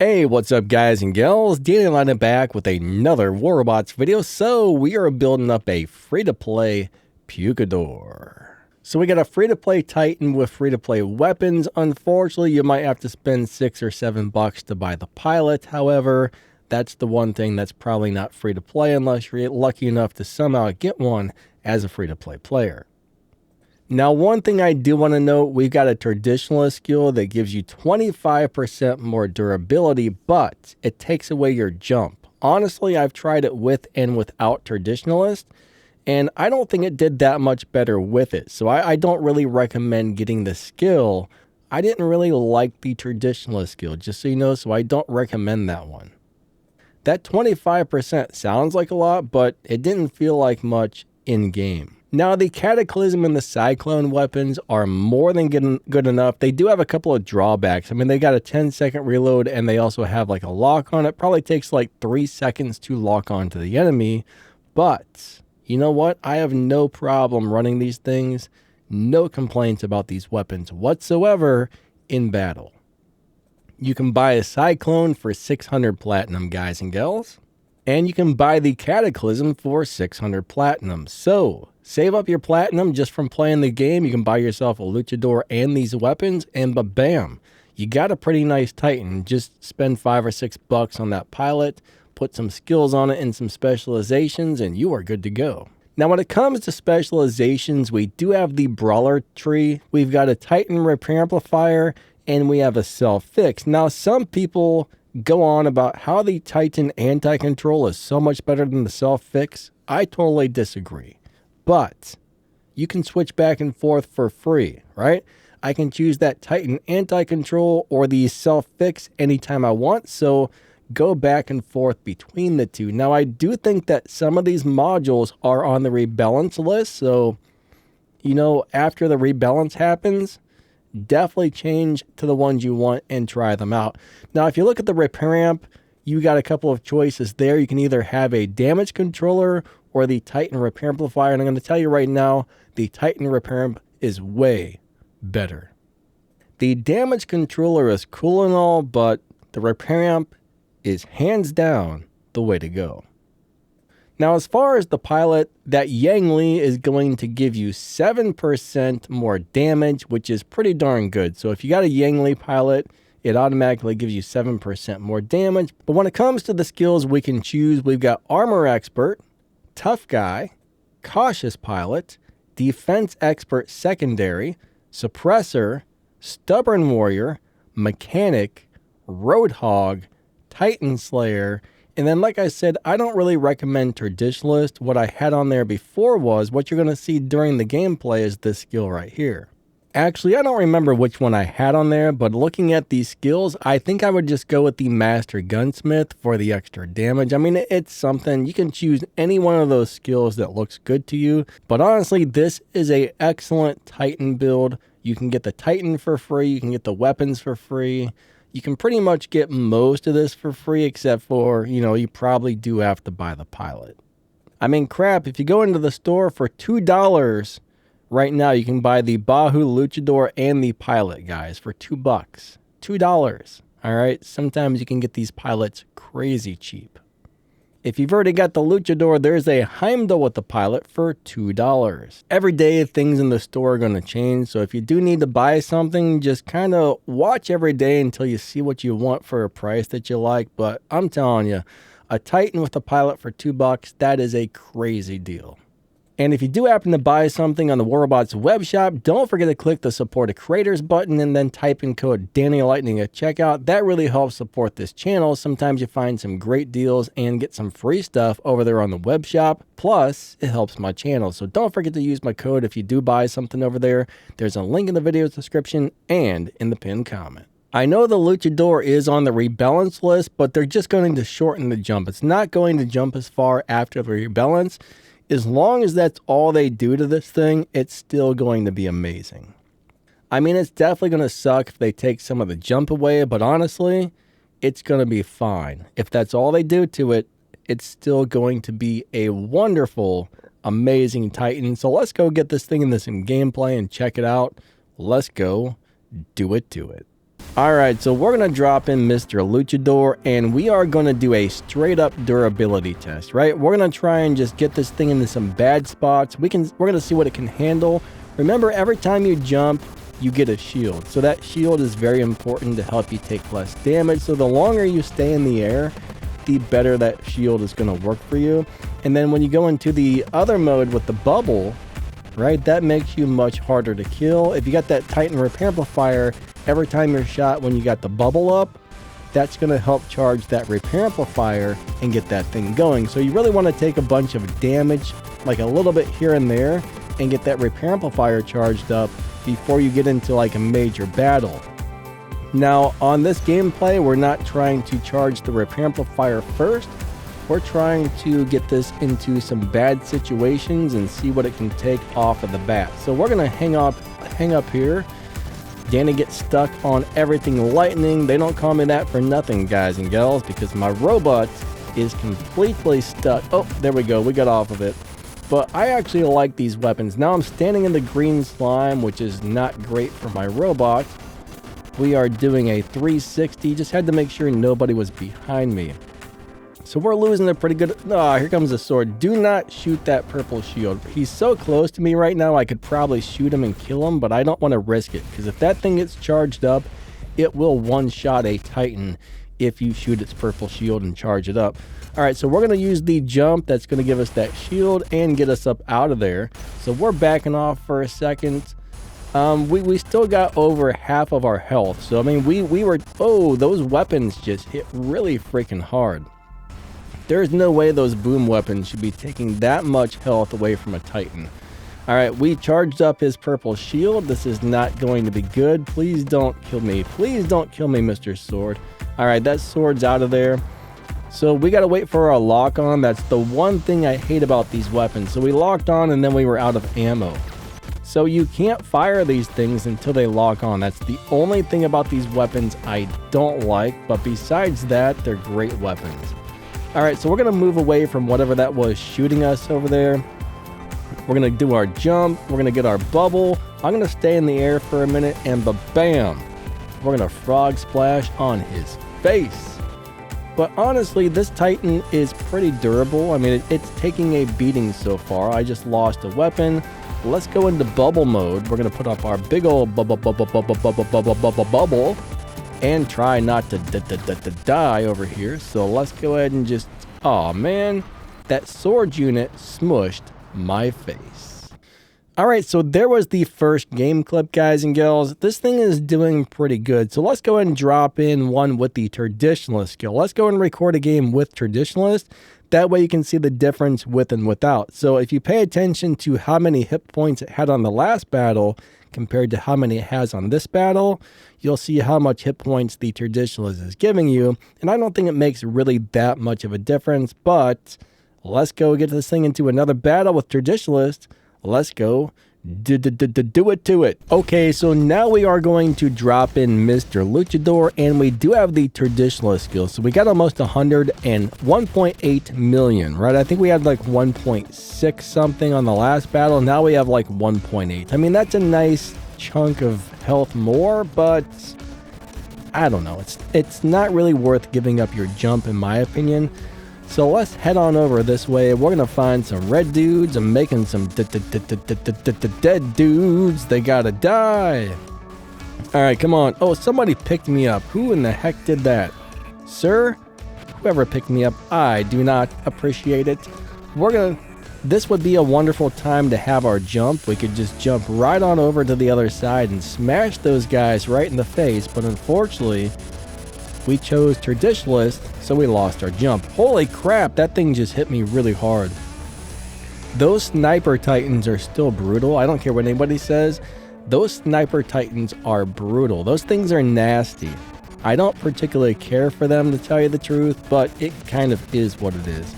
Hey, what's up guys and gals? Danny London back with another Warbots video. So we are building up a free-to-play Luchador. So we got a free-to-play Titan with free-to-play weapons. Unfortunately, you might have to spend $6 or $7 to buy the pilot. However, that's the one thing that's probably not free-to-play unless you're lucky enough to somehow get one as a free-to-play player. Now, one thing I do want to note, we've got a traditionalist skill that gives you 25% more durability, but it takes away your jump. Honestly, I've tried it with and without traditionalist, and I don't think it did that much better with it. So I don't really recommend getting the skill. I didn't really like the traditionalist skill, just so you know, so I don't recommend that one. That 25% sounds like a lot, but it didn't feel like much in-game. Now, the Cataclysm and the Cyclone weapons are more than good enough. They do have a couple of drawbacks. I mean, they got a 10-second reload, and they also have like a lock on it. Probably takes like 3 seconds to lock onto the enemy. But, you know what? I have no problem running these things. No complaints about these weapons whatsoever in battle. You can buy a Cyclone for 600 platinum, guys and gals. And you can buy the Cataclysm for 600 platinum. So, save up your platinum just from playing the game. You can buy yourself a Luchador and these weapons, and bam, you got a pretty nice Titan. Just spend $5 or $6 on that pilot, put some skills on it and some specializations, and you are good to go. Now, when it comes to specializations, we do have the Brawler tree. We've got a Titan repair amplifier, and we have a self-fix. Now, some people go on about how the Titan anti-control is so much better than the self-fix. I totally disagree. But you can switch back and forth for free, right? I can choose that Titan anti-control or the self-fix anytime I want, so go back and forth between the two. Now, I do think that some of these modules are on the rebalance list, so, you know, after the rebalance happens, definitely change to the ones you want and try them out. Now, if you look at the repair amp, you got a couple of choices there. You can either have a damage controller or the Titan repair amplifier. And I'm going to tell you right now, the Titan repair amp is way better. The damage controller is cool and all, but the repair amp is hands down the way to go. Now, as far as the pilot, that Yang Li is going to give you 7% more damage, which is pretty darn good. So if you got a Yang Li pilot, it automatically gives you 7% more damage. But when it comes to the skills we can choose, we've got Armor Expert, Tough Guy, Cautious Pilot, Defense Expert Secondary, Suppressor, Stubborn Warrior, Mechanic, Roadhog, Titan Slayer, and then, like I said, I don't really recommend Traditionalist. What I had on there before was, what you're going to see during the gameplay is this skill right here. Actually, I don't remember which one I had on there, but looking at these skills, I think I would just go with the Master Gunsmith for the extra damage. I mean, it's something. You can choose any one of those skills that looks good to you. But honestly, this is an excellent Titan build. You can get the Titan for free. You can get the weapons for free. You can pretty much get most of this for free, except for, you know, you probably do have to buy the pilot. I mean, crap, if you go into the store for $2 right now, you can buy the Bahu Luchador and the pilot, guys, for $2. $2. All right. Sometimes you can get these pilots crazy cheap. If you've already got the Luchador, there's a Heimdall with the pilot for $2. Every day, things in the store are going to change. So if you do need to buy something, just kind of watch every day until you see what you want for a price that you like. But I'm telling you, a Titan with a pilot for $2, that is a crazy deal. And if you do happen to buy something on the Warbots web shop, don't forget to click the Support a Creators button and then type in code DannyLightning at checkout. That really helps support this channel. Sometimes you find some great deals and get some free stuff over there on the web shop. Plus, it helps my channel. So don't forget to use my code if you do buy something over there. There's a link in the video description and in the pinned comment. I know the Luchador is on the rebalance list, but they're just going to shorten the jump. It's not going to jump as far after the rebalance. As long as that's all they do to this thing, it's still going to be amazing. I mean, it's definitely going to suck if they take some of the jump away, but honestly, it's going to be fine. If that's all they do to it, it's still going to be a wonderful, amazing Titan. So let's go get this thing in some gameplay and check it out. Let's go do it to it. Alright, so we're going to drop in Mr. Luchador, and we are going to do a straight up durability test, right? We're going to try and just get this thing into some bad spots. We're going to see what it can handle. Remember, every time you jump, you get a shield. So that shield is very important to help you take less damage. So the longer you stay in the air, the better that shield is going to work for you. And then when you go into the other mode with the bubble, right, that makes you much harder to kill. If you got that Titan repair amplifier, every time you're shot when you got the bubble up, that's going to help charge that repair amplifier and get that thing going. So you really want to take a bunch of damage, like a little bit here and there, and get that repair amplifier charged up before you get into like a major battle. Now on this gameplay, we're not trying to charge the repair amplifier first. We're trying to get this into some bad situations and see what it can take off of the bat. So we're going to hang up here. Danny gets stuck on everything lightning. They don't call me that for nothing, guys and gals, because my robot is completely stuck. Oh, there we go. We got off of it. But I actually like these weapons. Now I'm standing in the green slime, which is not great for my robot. We are doing a 360. Just had to make sure nobody was behind me. So we're losing a pretty good... Ah, here comes the sword. Do not shoot that purple shield. He's so close to me right now, I could probably shoot him and kill him, but I don't want to risk it. Because if that thing gets charged up, it will one-shot a Titan if you shoot its purple shield and charge it up. Alright, so we're going to use the jump that's going to give us that shield and get us up out of there. So we're backing off for a second. We still got over half of our health. So, I mean, we were... Oh, those weapons just hit really freaking hard. There's no way those boom weapons should be taking that much health away from a Titan. Alright, we charged up his purple shield. This is not going to be good. Please don't kill me. Please don't kill me, Mr. Sword. Alright, that sword's out of there. So we gotta wait for our lock on. That's the one thing I hate about these weapons. So we locked on and then we were out of ammo. So you can't fire these things until they lock on. That's the only thing about these weapons I don't like. But besides that, they're great weapons. Alright, so we're going to move away from whatever that was shooting us over there. We're going to do our jump. We're going to get our bubble. I'm going to stay in the air for a minute and bam! We're going to frog splash on his face. But honestly, this Titan is pretty durable. I mean, it's taking a beating so far. I just lost a weapon. Let's go into bubble mode. We're going to put up our big old bubble and try not to die over here. So let's go ahead and just... Oh man, that sword unit smushed my face. Alright, so there was the first game clip, guys and gals. This thing is doing pretty good. So let's go ahead and drop in one with the Traditionalist skill. Let's go and record a game with Traditionalist. That way you can see the difference with and without. So if you pay attention to how many hit points it had on the last battle compared to how many it has on this battle, you'll see how much hit points the Traditionalist is giving you. And I don't think it makes really that much of a difference, but let's go get this thing into another battle with Traditionalist. Let's go do it to it. Okay, so now we are going to drop in Mr. Luchador, and we do have the Traditionalist skill. So we got almost 101.8 million, right? I think we had like 1.6 something on the last battle. Now we have like 1.8. I mean, that's a nice chunk of health more, but I don't know. It's not really worth giving up your jump, in my opinion. So let's head on over this way. We're gonna find some red dudes. I'm making some dead dudes. They gotta die. All right, come on. Oh, somebody picked me up. Who in the heck did that? Sir, whoever picked me up, I do not appreciate it. This would be a wonderful time to have our jump. We could just jump right on over to the other side and smash those guys right in the face. But unfortunately, we chose Traditionalist, so we lost our jump. Holy crap, that thing just hit me really hard. Those Sniper Titans are still brutal. I don't care what anybody says. Those Sniper Titans are brutal. Those things are nasty. I don't particularly care for them, to tell you the truth, but it kind of is what it is.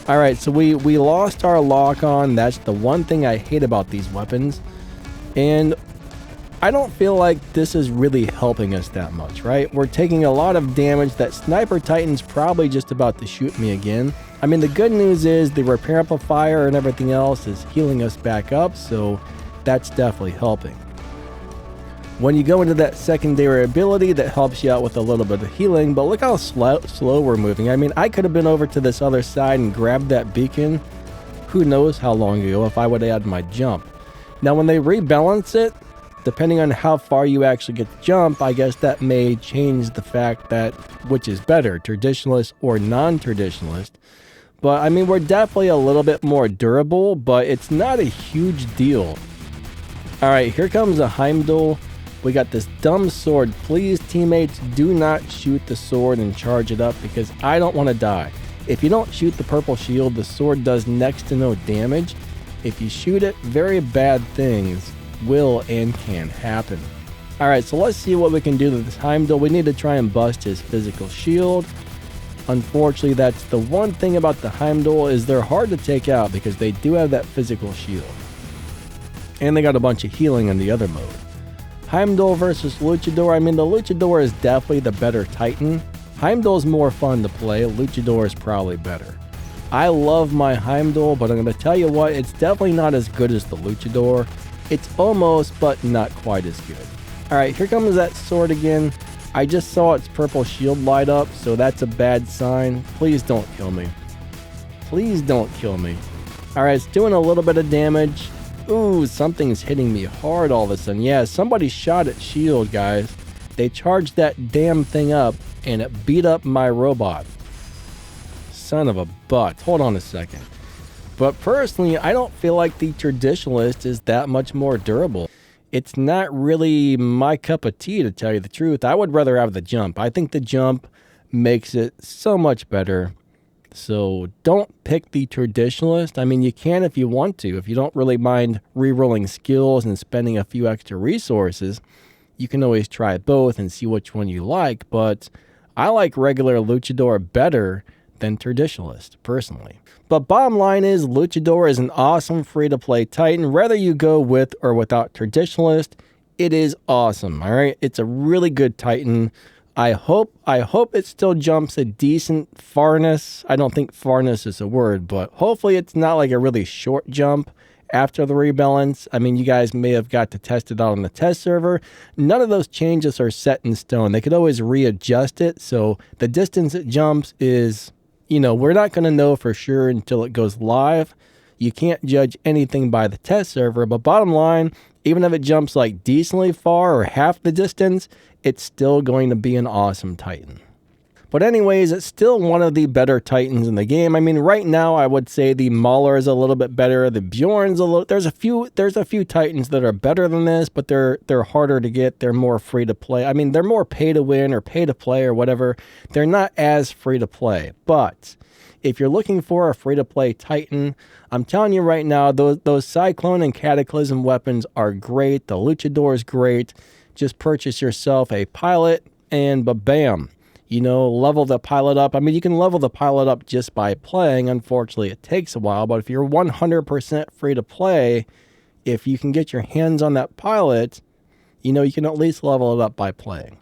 Alright, so we lost our lock on. That's the one thing I hate about these weapons. And I don't feel like this is really helping us that much, right? We're taking a lot of damage. That Sniper Titan's probably just about to shoot me again. I mean, the good news is the repair amplifier and everything else is healing us back up, so that's definitely helping. When you go into that secondary ability, that helps you out with a little bit of healing, but look how slow we're moving. I mean, I could have been over to this other side and grabbed that beacon. Who knows how long ago if I would add my jump. Now, when they rebalance it, depending on how far you actually get to jump, I guess that may change the fact that which is better, traditionalist or non-traditionalist. But I mean, we're definitely a little bit more durable, but it's not a huge deal. All right, here comes a Heimdall. We got this dumb sword. Please, teammates, do not shoot the sword and charge it up because I don't want to die. If you don't shoot the purple shield, the sword does next to no damage. If you shoot it, very bad things will and can happen. All right, so let's see what we can do to this Heimdall. We need to try and bust his physical shield. Unfortunately, that's the one thing about the Heimdall is they're hard to take out because they do have that physical shield. And they got a bunch of healing in the other mode. Heimdall versus Luchador. I mean, the Luchador is definitely the better Titan. Heimdall's more fun to play. Luchador is probably better. I love my Heimdall, but I'm going to tell you what, it's definitely not as good as the Luchador. It's almost, but not quite as good. All right, here comes that sword again. I just saw its purple shield light up, so that's a bad sign. Please don't kill me. Please don't kill me. All right, it's doing a little bit of damage. Ooh, something's hitting me hard all of a sudden. Yeah, somebody shot at shield, guys. They charged that damn thing up, and it beat up my robot. Son of a butt. Hold on a second. But personally, I don't feel like the traditionalist is that much more durable. It's not really my cup of tea, to tell you the truth. I would rather have the jump. I think the jump makes it so much better. So don't pick the traditionalist. I mean, you can if you want to. If you don't really mind re-rolling skills and spending a few extra resources, you can always try both and see which one you like. But I like regular Luchador better than traditionalist, personally. But bottom line is, Luchador is an awesome free-to-play Titan. Whether you go with or without traditionalist, it is awesome, all right? It's a really good Titan. I hope it still jumps a decent farness. I don't think farness is a word, but hopefully it's not like a really short jump after the rebalance. I mean, you guys may have got to test it out on the test server. None of those changes are set in stone. They could always readjust it. So the distance it jumps is, you know, we're not going to know for sure until it goes live. You can't judge anything by the test server, but bottom line, even if it jumps like decently far or half the distance, it's still going to be an awesome Titan. But anyways, it's still one of the better Titans in the game. I mean, right now, I would say the Mauler is a little bit better. The Bjorn's a little. There's a few Titans that are better than this, but they're harder to get. They're more free to play. I mean, they're more pay to win or pay to play or whatever. They're not as free to play. But if you're looking for a free to play Titan, I'm telling you right now, those Cyclone and Cataclysm weapons are great. The Luchador is great. Just purchase yourself a pilot and bam. You know, level the pilot up. I mean, you can level the pilot up just by playing. Unfortunately, it takes a while. But if you're 100% free to play, if you can get your hands on that pilot, you know, you can at least level it up by playing.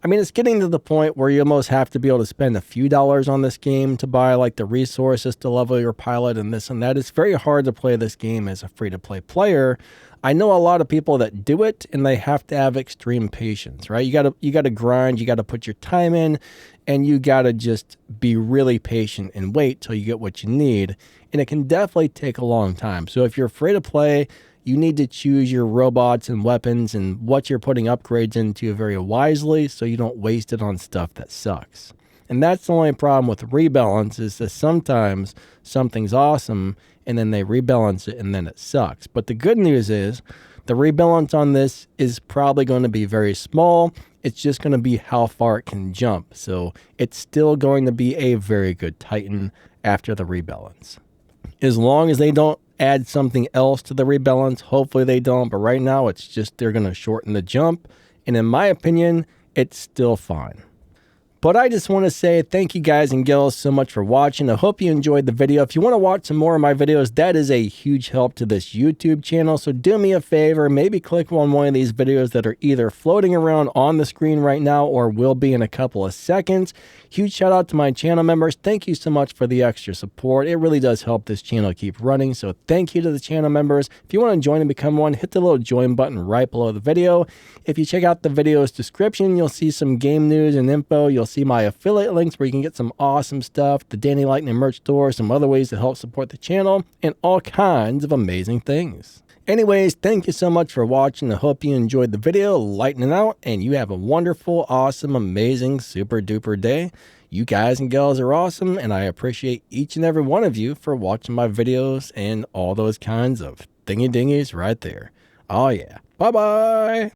I mean, it's getting to the point where you almost have to be able to spend a few dollars on this game to buy, like, the resources to level your pilot and this and that. It's very hard to play this game as a free-to-play player. I know a lot of people that do it, and they have to have extreme patience, right? You gotta grind, you gotta put your time in, and you gotta just be really patient and wait till you get what you need. And it can definitely take a long time. So if you're free to play, you need to choose your robots and weapons and what you're putting upgrades into very wisely so you don't waste it on stuff that sucks. And that's the only problem with rebalance is that sometimes something's awesome and then they rebalance it and then it sucks. But the good news is the rebalance on this is probably going to be very small. It's just going to be how far it can jump. So it's still going to be a very good Titan after the rebalance. As long as they don't add something else to the rebalance, hopefully they don't. But right now it's just they're going to shorten the jump. And in my opinion, it's still fine. But I just want to say thank you guys and gals so much for watching. I hope you enjoyed the video. If you want to watch some more of my videos, that is a huge help to this YouTube channel. So do me a favor, maybe click on one of these videos that are either floating around on the screen right now or will be in a couple of seconds. Huge shout out to my channel members. Thank you so much for the extra support. It really does help this channel keep running. So thank you to the channel members. If you want to join and become one, hit the little join button right below the video. If you check out the video's description, you'll see some game news and info. You'll see my affiliate links where you can get some awesome stuff, the Danny Lightning merch store, some other ways to help support the channel, and all kinds of amazing things. Anyways, thank you so much for watching. I hope you enjoyed the video, lightning out, and you have a wonderful, awesome, amazing, super duper day. You guys and gals are awesome, and I appreciate each and every one of you for watching my videos and all those kinds of thingy dingies right there. Oh yeah. Bye-bye.